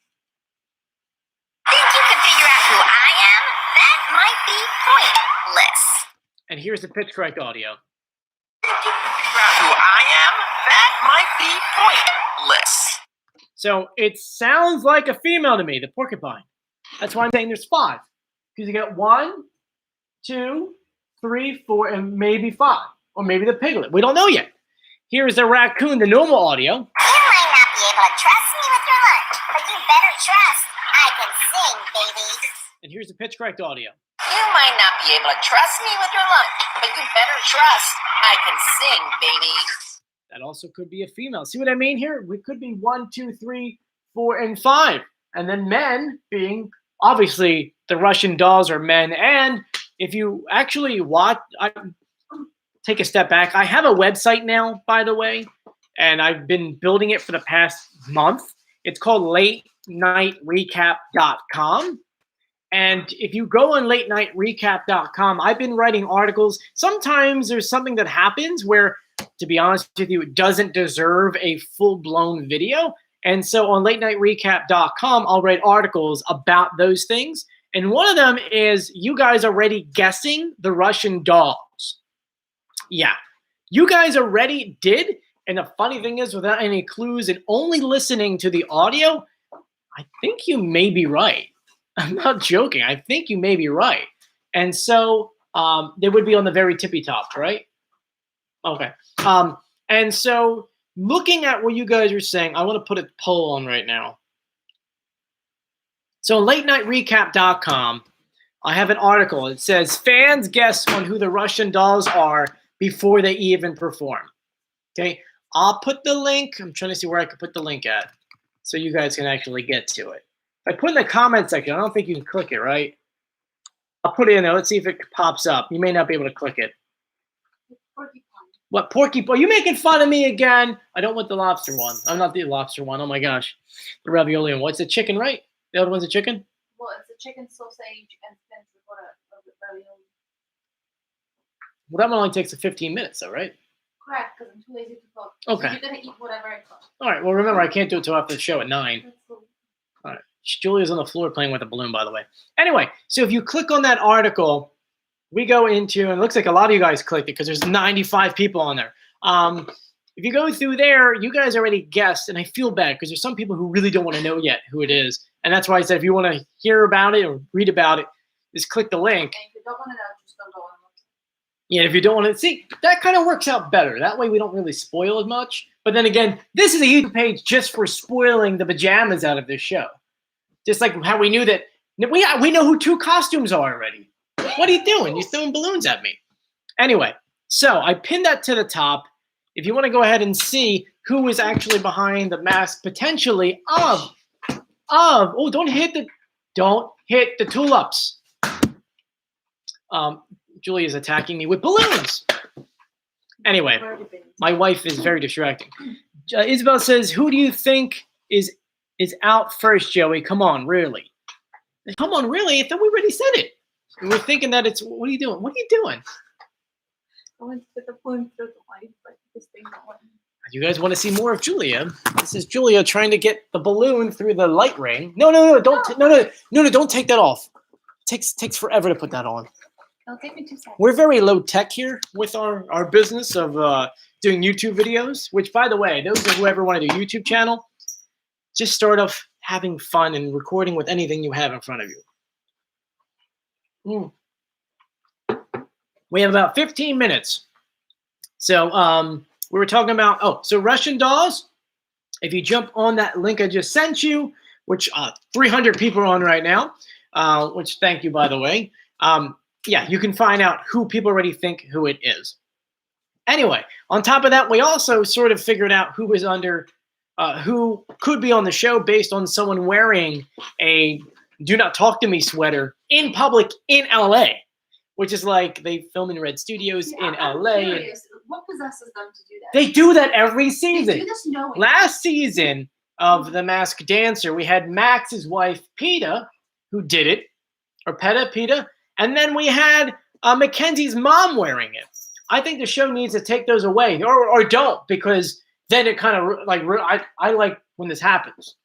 you can figure out who I am? That might be pointless. And here's the pitch correct audio. Think you can figure out who I am? That might be pointless. So it sounds like a female to me, the porcupine. That's why I'm saying there's 5. Because you got 1, 2, 3, 4, and maybe 5. Or maybe the piglet. We don't know yet. Here's the Raccoon, the normal audio. You might not be able to trust me with your lunch, but you better trust I can sing, baby. And here's the pitch correct audio. You might not be able to trust me with your lunch, but you better trust I can sing, baby. That also could be a female. See what I mean here? We could be 1, 2, 3, 4, and 5. And then men being, obviously, the Russian dolls are men. And if you actually watch, take a step back. I have a website now, by the way, and I've been building it for the past month. It's called latenightrecap.com. And if you go on latenightrecap.com, I've been writing articles. Sometimes there's something that happens where, to be honest with you, it doesn't deserve a full-blown video. And so on latenightrecap.com, I'll write articles about those things. And one of them is you guys already guessing the Russian dolls. Yeah. You guys already did. And the funny thing is, without any clues and only listening to the audio, I think you may be right. I'm not joking. I think you may be right. And so they would be on the very tippy top, right? Okay. And so looking at what you guys are saying, I want to put a poll on right now. So latenightrecap.com, I have an article. It says fans guess on who the Russian dolls are before they even perform. Okay. I'll put the link. I'm trying to see where I can put the link at so you guys can actually get to it. If I put in the comment section, I don't think you can click it, right? I'll put it in there. Let's see if it pops up. You may not be able to click it. Porcupine. What, porcupine? Are you making fun of me again? I don't want the lobster one. I'm not the lobster one. Oh, my gosh. The ravioli one. What's the chicken, right? The other one's a chicken? Well, it's a chicken sausage and spinach with ravioli. Well, that one only takes 15 minutes, though, right? Correct, because I'm too lazy to cook. Okay. So you're gonna eat whatever I cook. All right. Well, remember, I can't do it till after the show at 9. That's cool. All right. Julia's on the floor playing with a balloon, by the way. Anyway, so if you click on that article, we go into, and it looks like a lot of you guys clicked it because there's 95 people on there. If you go through there, you guys already guessed, and I feel bad because there's some people who really don't want to know yet who it is. And that's why I said if you want to hear about it or read about it, just click the link. And if you don't want to know, just don't go on. Yeah, if you don't want to see, that kind of works out better. That way we don't really spoil as much. But then again, this is a YouTube page just for spoiling the pajamas out of this show. Just like how we knew that we know who 2 costumes are already. What are you doing? You're throwing balloons at me. Anyway, so I pinned that to the top. If you want to go ahead and see who is actually behind the mask potentially of oh, don't hit the tulips. Julia's attacking me with balloons. Anyway, my wife is very distracting. Isabel says, who do you think is out first, Joey? Come on, really? Come on, really? I thought we already said it. We were thinking that it's, what are you doing? What are you doing? I went to put the balloon through the light, but this thing not working. You guys want to see more of Julia? This is Julia trying to get the balloon through the light ring. No, don't take that off. It takes forever to put that on. It'll take me 2 seconds. We're very low tech here with our business of doing YouTube videos, which, by the way, those of whoever want to do YouTube channel, just start off having fun and recording with anything you have in front of you. We have about 15 minutes. So we were talking about, so Russian dolls, if you jump on that link I just sent you, which 300 people are on right now, which thank you, by the way. Yeah, you can find out who people already think who it is. Anyway, on top of that, we also sort of figured out who is who could be on the show based on someone wearing a "Do Not Talk to Me" sweater in public in LA, which is like they film in Red Studios in LA. Curious. What possesses them to do that? They do that every season. They do this knowing. Last season of The Masked Dancer, we had Max's wife, Peta, who did it, or Peta. And then we had Mackenzie's mom wearing it. I think the show needs to take those away, or don't, because then it kind of like I like when this happens.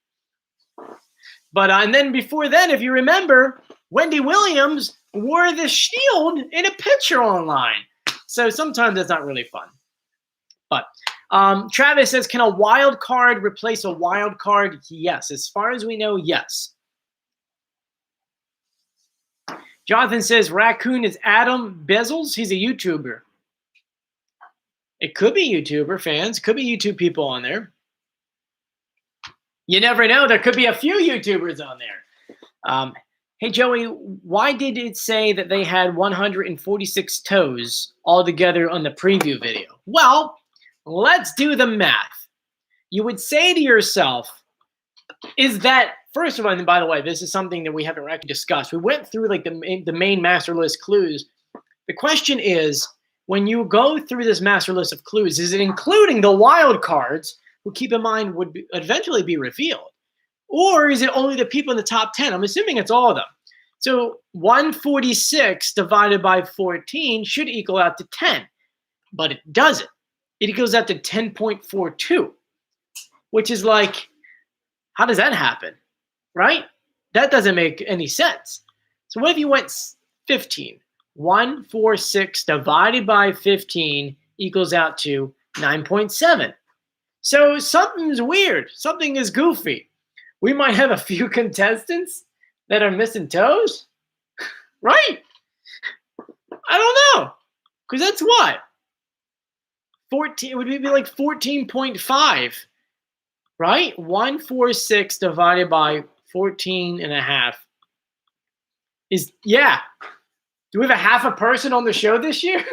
But and then before then, if you remember, Wendy Williams wore the shield in a picture online. So sometimes it's not really fun. But Travis says, can a wild card replace a wild card? Yes. As far as we know, yes. Jonathan says Raccoon is Adam Bezels. He's a YouTuber. It could be YouTuber fans. Could be YouTube people on there. You never know. There could be a few YouTubers on there. Hey, Joey, why did it say that they had 146 toes altogether on the preview video? Well, let's do the math. You would say to yourself, is that, first of all, and by the way, this is something that we haven't actually discussed. We went through like the main master list clues. The question is, when you go through this master list of clues, is it including the wild cards, who keep in mind would eventually be revealed? Or is it only the people in the top 10? I'm assuming it's all of them. So 146 divided by 14 should equal out to 10. But it doesn't. It equals out to 10.42, which is like, how does that happen? Right? That doesn't make any sense. So what if you went 15? 146 divided by 15 equals out to 9.7. So something's weird. Something is goofy. We might have a few contestants that are missing toes, right? I don't know, because that's what? 14, it would be like 14.5, right? 146 divided by 14 and a half is, yeah. Do we have a half a person on the show this year?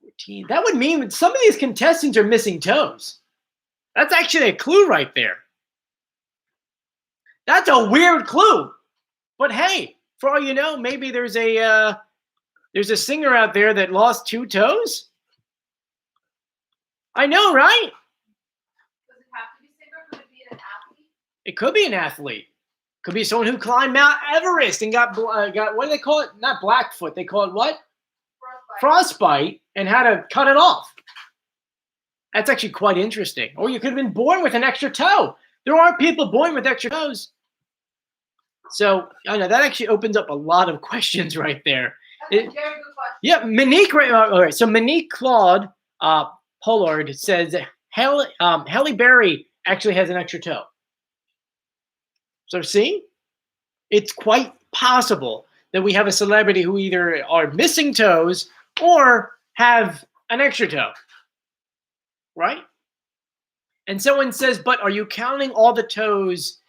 14. That would mean that some of these contestants are missing toes. That's actually a clue right there. That's a weird clue. But hey, for all you know, maybe there's a singer out there that lost 2 toes. I know, right? Does it have to be singer? Could it be an athlete? It could be an athlete. Could be someone who climbed Mount Everest and got what do they call it? Not Blackfoot. They call it what? Frostbite, and had to cut it off. That's actually quite interesting. Or you could have been born with an extra toe. There are people born with extra toes. So I know that actually opens up a lot of questions right there. That's a very good question. Yeah, Monique. All right. So Monique Claude Pollard says Halle Berry actually has an extra toe. So see, it's quite possible that we have a celebrity who either are missing toes or have an extra toe, right? And someone says, but are you counting all the toes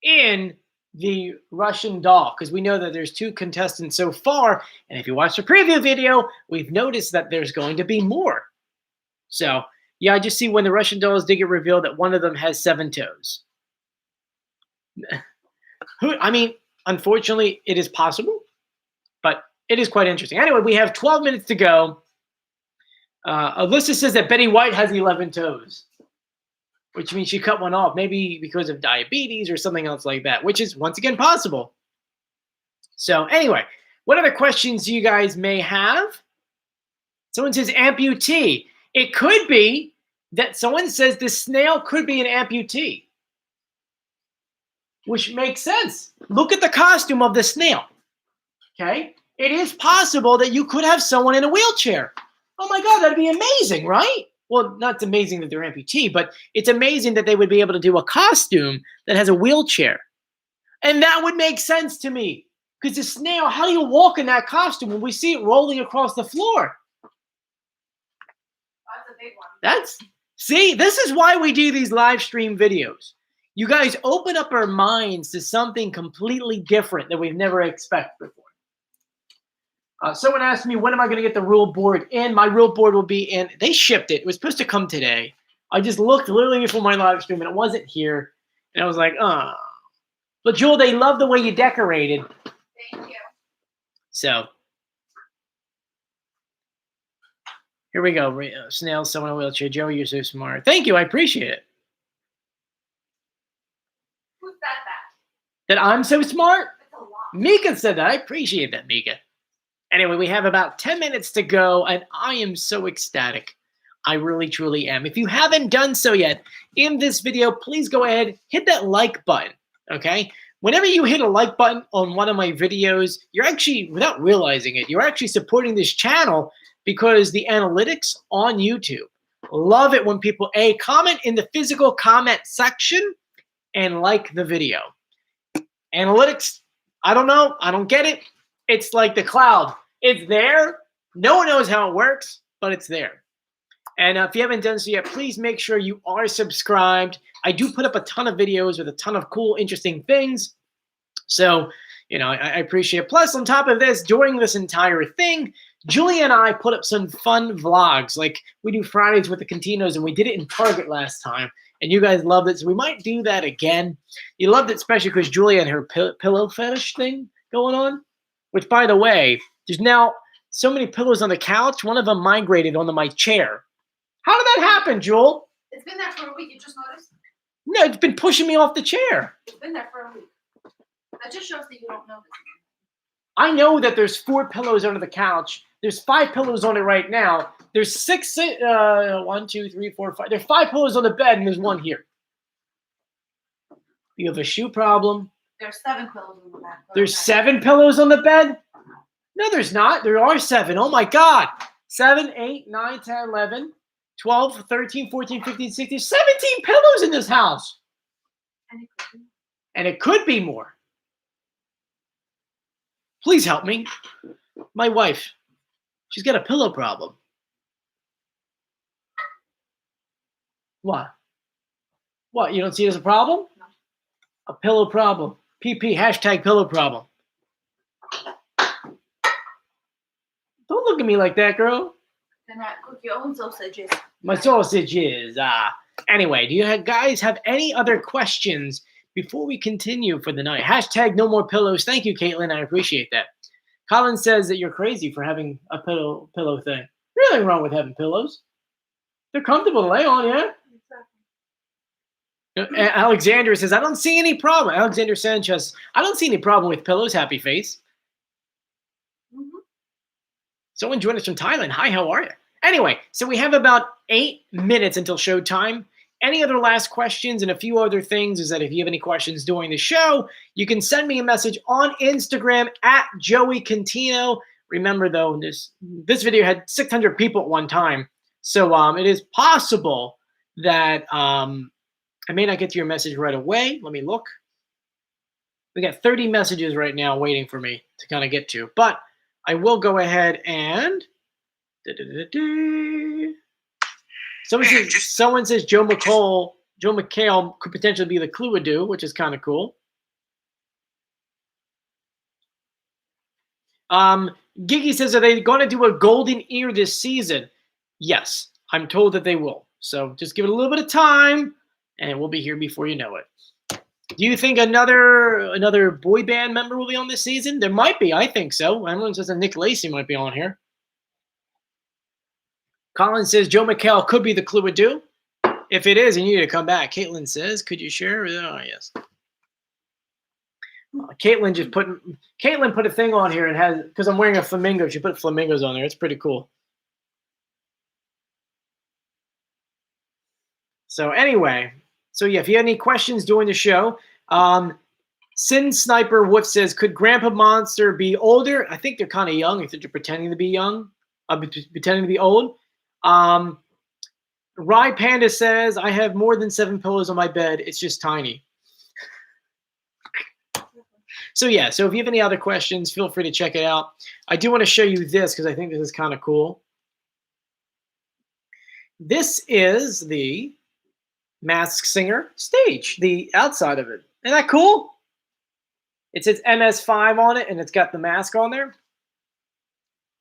in the Russian doll? Because we know that there's 2 contestants so far. And if you watch the preview video, we've noticed that there's going to be more. So, yeah, I just see when the Russian dolls did get revealed that one of them has 7 toes. I mean, unfortunately, it is possible, but it is quite interesting. Anyway, we have 12 minutes to go. Alyssa says that Betty White has 11 toes, which means she cut one off, maybe because of diabetes or something else like that, which is, once again, possible. So anyway, what other questions you guys may have? Someone says amputee. It could be that someone says the snail could be an amputee, which makes sense. Look at the costume of the snail, okay? It is possible that you could have someone in a wheelchair. Oh my God, that'd be amazing, right? Well, not amazing that they're amputee, but it's amazing that they would be able to do a costume that has a wheelchair. And that would make sense to me. Because the snail, how do you walk in that costume when we see it rolling across the floor? That's a big one. See, this is why we do these live stream videos. You guys open up our minds to something completely different that we've never expected before. Someone asked me, when am I going to get the rule board in? My rule board will be in. They shipped it. It was supposed to come today. I just looked literally before my live stream, and it wasn't here. And I was like, oh. But, Jewel, they love the way you decorated. Thank you. So, here we go. Snail, someone in a wheelchair. Joey, you're so smart. Thank you. I appreciate it. Who said that? That I'm so smart? That's a lot. Mika said that. I appreciate that, Mika. Anyway, we have about 10 minutes to go, and I am so ecstatic. I really, truly am. If you haven't done so yet in this video, please go ahead, hit that like button, okay? Whenever you hit a like button on one of my videos, you're actually, without realizing it, you're actually supporting this channel because the analytics on YouTube love it when people, A, comment in the physical comment section and like the video. Analytics, I don't know. I don't get it. It's like the cloud. It's there. No one knows how it works, but it's there. And if you haven't done so yet, please make sure you are subscribed. I do put up a ton of videos with a ton of cool, interesting things. So, you know, I appreciate it. Plus, on top of this, during this entire thing, Julia and I put up some fun vlogs. Like, we do Fridays with the Continos, and we did it in Target last time. And you guys loved it, so we might do that again. You loved it especially because Julia and her pillow fetish thing going on. Which, by the way, there's now so many pillows on the couch. One of them migrated onto my chair. How did that happen, Jewel? It's been there for a week. You just noticed? No, it's been pushing me off the chair. It's been there for a week. That just shows that you don't know this. I know that there's 4 pillows under the couch. There's 5 pillows on it right now. There's 6, 1, 2, 3, 4, 5. There's 5 pillows on the bed, and there's 1 here. You have a shoe problem. There's 7 pillows on the bed. There's 7 pillows on the bed? No, there's not. There are 7. Oh, my God. 7, 8, 9, 10, 11, 12, 13, 14, 15, 16, 17 pillows in this house. And it could be more. Please help me. My wife, she's got a pillow problem. What? What? You don't see it as a problem? No. A pillow problem. PP, hashtag pillow problem. Don't look at me like that, girl. Then cook your own sausages. My sausage is. Anyway, do you guys have any other questions before we continue for the night? Hashtag no more pillows. Thank you, Caitlin. I appreciate that. Colin says that you're crazy for having a pillow thing. There's nothing wrong with having pillows. They're comfortable to lay on, yeah? Exactly. Alexander says, I don't see any problem. Alexander Sanchez, I don't see any problem with pillows, happy face. Mm-hmm. Someone joined us from Thailand. Hi, how are you? Anyway, so we have about 8 minutes until showtime. Any other last questions and a few other things is that if you have any questions during the show, you can send me a message on Instagram at Joey Contino. Remember, though, this video had 600 people at one time. So it is possible that I may not get to your message right away. Let me look. We got 30 messages right now waiting for me to kind of get to. But I will go ahead and... Someone says Joe McHale could potentially be the Cluedo, which is kind of cool. Gigi says, are they going to do a golden ear this season? Yes, I'm told that they will. So just give it a little bit of time, and we'll be here before you know it. Do you think another boy band member will be on this season? There might be. I think so. Everyone says that Nick Lacey might be on here. Colin says Joe McHale could be the Cluedo. If it is, you need to come back. Caitlin says, could you share? Oh, yes. Caitlin put a thing on here and has, because I'm wearing a flamingo, she put flamingos on there. It's pretty cool. So anyway, yeah, if you have any questions during the show, Sin Sniper Wolf says, could Grandpa Monster be older? I think they're kind of young. I think they're pretending to be young, pretending to be old. Rye Panda says, I have more than 7 pillows on my bed. It's just tiny. So yeah, so if you have any other questions, feel free to check it out. I do want to show you this because I think this is kind of cool. This is the Masked Singer stage, the outside of it. Isn't that cool? It says MS5 on it, and it's got the mask on there.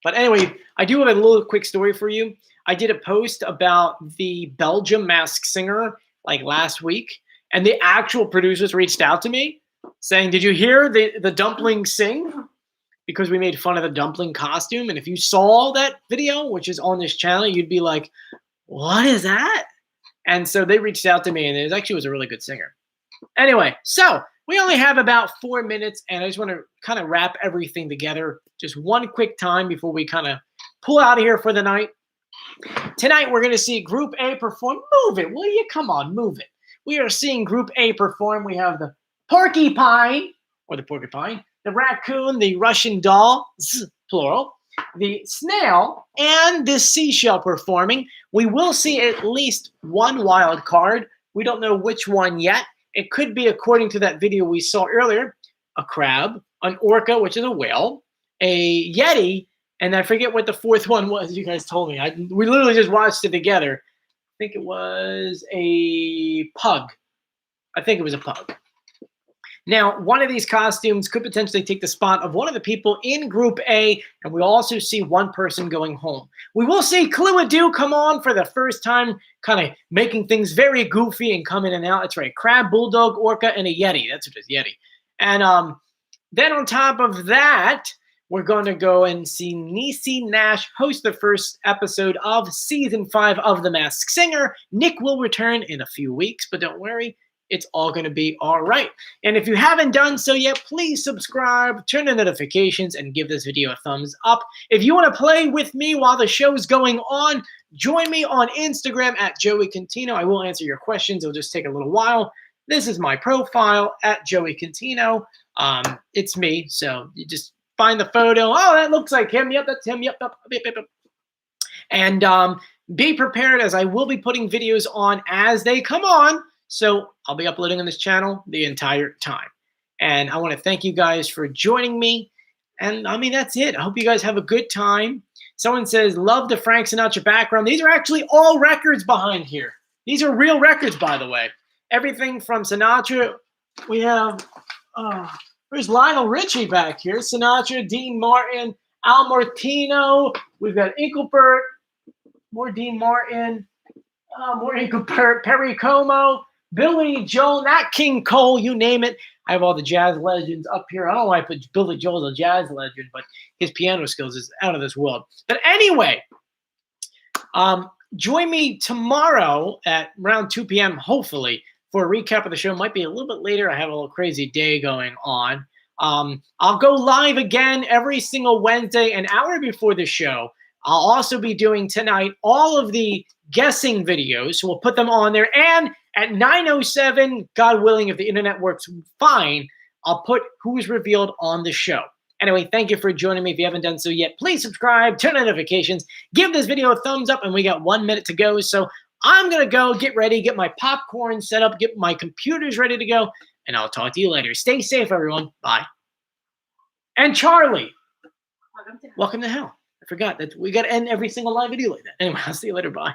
But anyway, I do have a little quick story for you. I did a post about the Belgium Masked Singer like last week, and the actual producers reached out to me saying, did you hear the dumpling sing? Because we made fun of the dumpling costume. And if you saw that video, which is on this channel, you'd be like, what is that? And so they reached out to me, and it actually was a really good singer. Anyway, so we only have about 4 minutes, and I just want to kind of wrap everything together just one quick time before we kind of pull out of here for the night. Tonight, we're going to see Group A perform. Move it, will you? Come on, move it. We are seeing Group A perform. We have the Porcupine, the Raccoon, the Russian Doll, plural, the Snail, and the Seashell performing. We will see at least one wild card. We don't know which one yet. It could be, according to that video we saw earlier, a crab, an orca, which is a whale, a yeti, and I forget what the fourth one was. You guys told me. We literally just watched it together. I think it was a pug. I think it was a pug. Now, one of these costumes could potentially take the spot of one of the people in Group A, and we'll also see one person going home. We will see Cluedo come on for the first time, kind of making things very goofy and come in and out. That's right, crab, bulldog, orca, and a yeti. That's what it is, yeti. And then on top of that, we're going to go and see Niecy Nash host the first episode of Season 5 of The Masked Singer. Nick will return in a few weeks, but don't worry. It's all going to be all right. And if you haven't done so yet, please subscribe, turn on notifications, and give this video a thumbs up. If you want to play with me while the show's going on, join me on Instagram at Joey Contino. I will answer your questions. It'll just take a little while. This is my profile at Joey Contino. It's me, so you just find the photo. Oh, that looks like him. Yep, that's him. Yep. And be prepared, as I will be putting videos on as they come on. So I'll be uploading on this channel the entire time. And I want to thank you guys for joining me. And I mean, that's it. I hope you guys have a good time. Someone says, love the Frank Sinatra background. These are actually all records behind here. These are real records, by the way. Everything from Sinatra. We have, there's Lionel Richie back here. Sinatra, Dean Martin, Al Martino. We've got Engelbert, more Dean Martin, more Engelbert, Perry Como, Billy Joel, Nat King Cole, you name it. I have all the jazz legends up here. I don't know why I put Billy Joel as a jazz legend, but his piano skills is out of this world. But anyway, join me tomorrow at around 2 p.m., hopefully, for a recap of the show. Might be a little bit later. I have a little crazy day going on. I'll go live again every single Wednesday, an hour before the show. I'll also be doing tonight all of the guessing videos, so we'll put them on there. And at 9:07, God willing, if the internet works fine, I'll put who's revealed on the show. Anyway, thank you for joining me. If you haven't done so yet, please subscribe, turn on notifications, give this video a thumbs up, and we got 1 minute to go. So I'm going to go get ready, get my popcorn set up, get my computers ready to go, and I'll talk to you later. Stay safe, everyone. Bye. And Charlie, welcome to hell. I forgot that we got to end every single live video like that. Anyway, I'll see you later. Bye.